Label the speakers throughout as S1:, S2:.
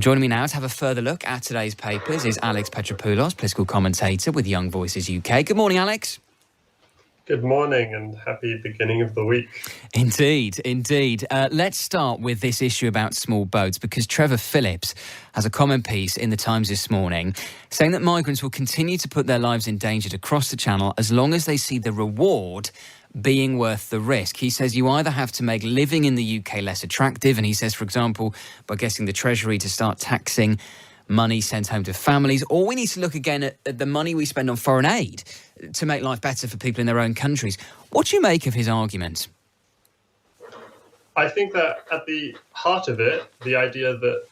S1: Well, joining me now to have a further look at today's papers is Alex Petropoulos, political commentator with Young Voices UK. Good morning, Alex.
S2: Good morning and happy beginning of the week.
S1: Indeed. Let's start with this issue about small boats, because Trevor Phillips has a comment piece in the Times this morning saying that migrants will continue to put their lives in danger to cross the Channel as long as they see the reward being worth the risk. He says you either have to make living in the UK less attractive, and he says, for example, by getting the Treasury to start taxing money sent home to families, or we need to look again at the money we spend on foreign aid to make life better for people in their own countries. What do you make of his argument?
S2: I think that at the heart of it, the idea that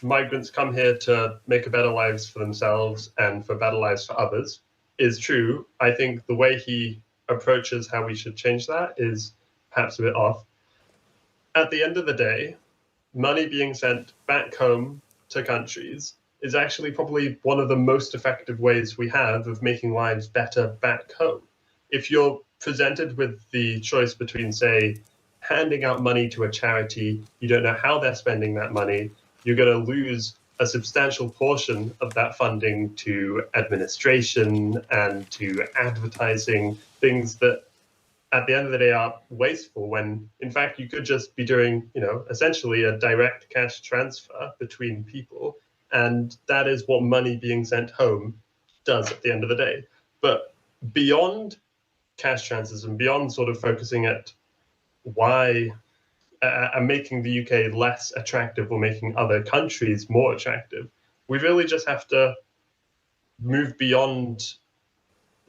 S2: migrants come here to make a better lives for themselves and for better lives for others is true. I think the way he approaches how we should change that is perhaps a bit off. At the end of the day, money being sent back home to countries is actually probably one of the most effective ways we have of making lives better back home. If you're presented with the choice between, say, handing out money to a charity, you don't know how they're spending that money, you're going to lose a substantial portion of that funding to administration and to advertising, things that at the end of the day are wasteful, when in fact you could just be doing, essentially a direct cash transfer between people. And that is what money being sent home does at the end of the day. But beyond cash transfers and beyond sort of focusing at why making the UK less attractive or making other countries more attractive, we really just have to move beyond.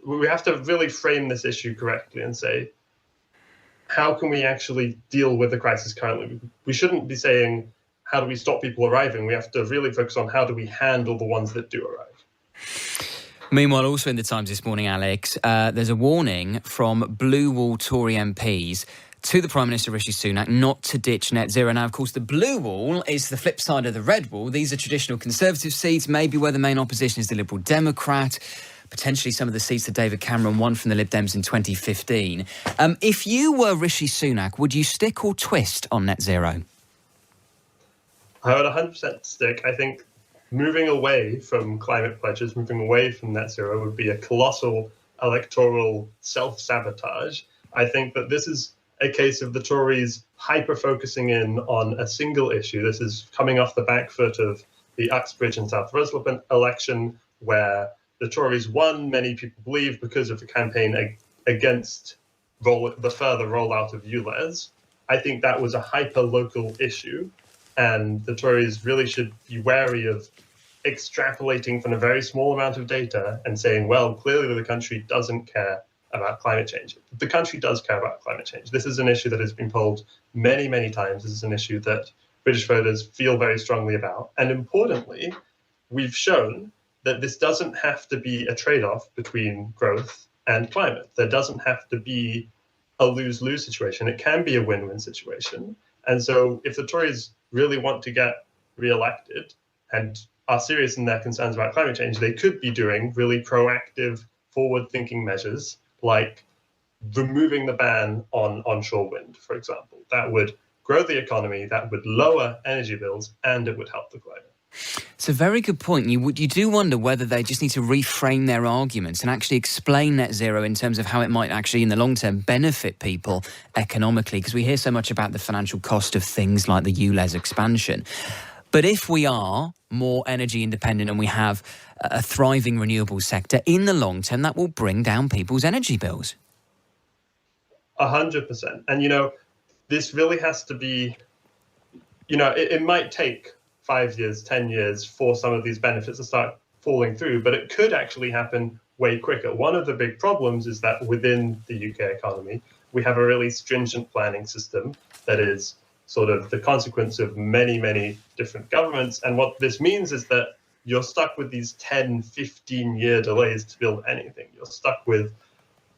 S2: We have to really frame this issue correctly and say, how can we actually deal with the crisis currently? We shouldn't be saying, how do we stop people arriving? We have to really focus on how do we handle the ones that do arrive.
S1: Meanwhile, also in the Times this morning, Alex, there's a warning from Blue Wall Tory MPs to the Prime Minister Rishi Sunak not to ditch net zero. Now, of course, the blue wall is the flip side of the red wall. These are traditional Conservative seats, maybe where the main opposition is the Liberal Democrat, potentially some of the seats that David Cameron won from the Lib Dems in 2015. If you were Rishi Sunak, would you stick or twist on net zero?
S2: I would 100% stick. I think moving away from climate pledges, moving away from net zero would be a colossal electoral self-sabotage. I think that this is a case of the Tories hyper-focusing in on a single issue. This is coming off the back foot of the Uxbridge and South Russell election, where the Tories won, many people believe, because of the campaign against the further rollout of ULEZ. I think that was a hyper-local issue, and the Tories really should be wary of extrapolating from a very small amount of data and saying, well, clearly the country doesn't care about climate change. The country does care about climate change. This is an issue that has been polled many, many times. This is an issue that British voters feel very strongly about. And importantly, we've shown that this doesn't have to be a trade-off between growth and climate. There doesn't have to be a lose-lose situation. It can be a win-win situation. And so if the Tories really want to get re-elected and are serious in their concerns about climate change, they could be doing really proactive, forward-thinking measures like removing the ban on onshore wind, for example. That would grow the economy, that would lower energy bills, and it would help the climate.
S1: It's a very good point. You do wonder whether they just need to reframe their arguments and actually explain net zero in terms of how it might actually, in the long term, benefit people economically, because we hear so much about the financial cost of things like the ULEZ expansion. But if we are more energy independent and we have a thriving renewables sector, in the long term, that will bring down people's energy bills.
S2: 100%. And, this really has to be, it might take 5 years, 10 years for some of these benefits to start falling through, but it could actually happen way quicker. One of the big problems is that within the UK economy, we have a really stringent planning system that is sort of the consequence of many, many different governments. And what this means is that you're stuck with these 10, 15-year delays to build anything. You're stuck with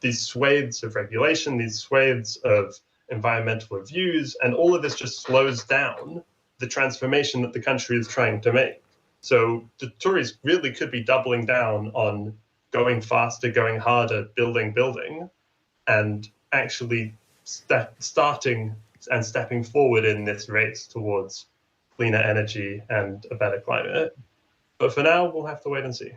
S2: these swathes of regulation, these swathes of environmental reviews, and all of this just slows down the transformation that the country is trying to make. So the Tories really could be doubling down on going faster, going harder, building, and actually starting and stepping forward in this race towards cleaner energy and a better climate. But for now, we'll have to wait and see.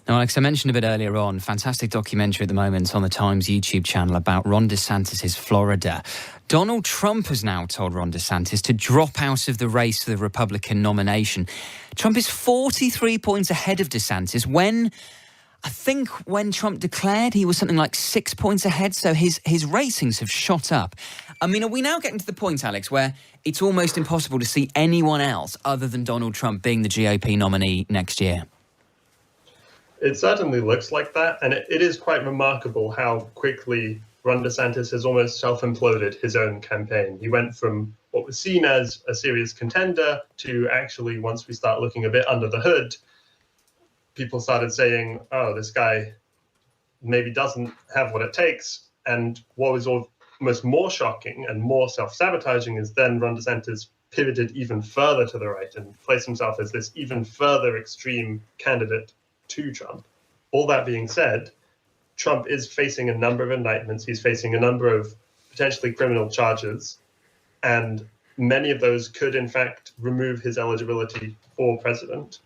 S1: Now, Alex, I mentioned a bit earlier on, fantastic documentary at the moment on the Times YouTube channel about Ron DeSantis' Florida. Donald Trump has now told Ron DeSantis to drop out of the race for the Republican nomination. Trump is 43 points ahead of DeSantis when Trump declared, he was something like 6 points ahead, so his ratings have shot up. I mean, are we now getting to the point, Alex, where it's almost impossible to see anyone else other than Donald Trump being the GOP nominee next year?
S2: It certainly looks like that, and it is quite remarkable how quickly Ron DeSantis has almost self-imploded his own campaign. He went from what was seen as a serious contender to actually, once we start looking a bit under the hood, people started saying, oh, this guy maybe doesn't have what it takes. And what was almost more shocking and more self-sabotaging is then Ron DeSantis pivoted even further to the right and placed himself as this even further extreme candidate to Trump. All that being said, Trump is facing a number of indictments. He's facing a number of potentially criminal charges, and many of those could, in fact, remove his eligibility for president.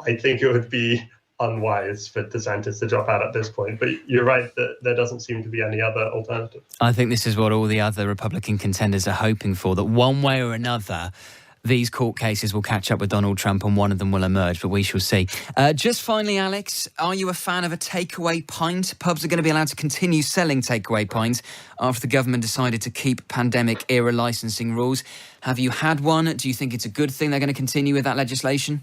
S2: I think it would be unwise for DeSantis to drop out at this point, but you're right that there doesn't seem to be any other alternative.
S1: I think this is what all the other Republican contenders are hoping for, that one way or another, these court cases will catch up with Donald Trump and one of them will emerge, but we shall see. Just finally, Alex, are you a fan of a takeaway pint? Pubs are going to be allowed to continue selling takeaway pints after the government decided to keep pandemic-era licensing rules. Have you had one? Do you think it's a good thing they're going to continue with that legislation?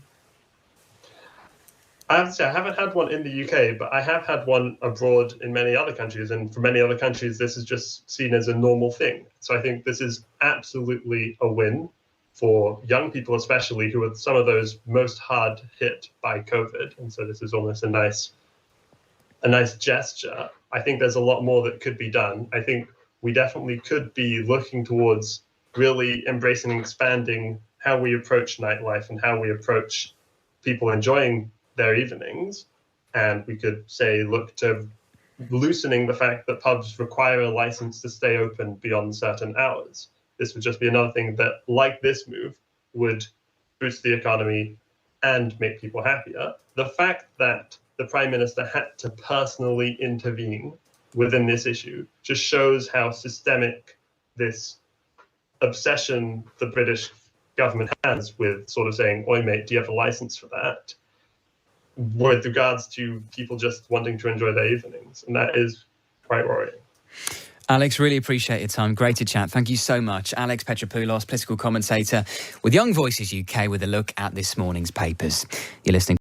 S2: I have to say, I haven't had one in the UK, but I have had one abroad in many other countries. And for many other countries, this is just seen as a normal thing. So I think this is absolutely a win for young people, especially, who are some of those most hard hit by COVID. And so this is almost a nice gesture. I think there's a lot more that could be done. I think we definitely could be looking towards really embracing and expanding how we approach nightlife and how we approach people enjoying their evenings. And we could say, look to loosening the fact that pubs require a license to stay open beyond certain hours. This would just be another thing that, like this move, would boost the economy and make people happier. The fact that the Prime Minister had to personally intervene within this issue just shows how systemic this obsession the British government has with sort of saying, oi mate, do you have a license for that? With regards to people just wanting to enjoy their evenings. And that is quite worrying.
S1: Alex, really appreciate your time. Great to chat. Thank you so much. Alex Petropoulos, political commentator with Young Voices UK, with a look at this morning's papers. You're listening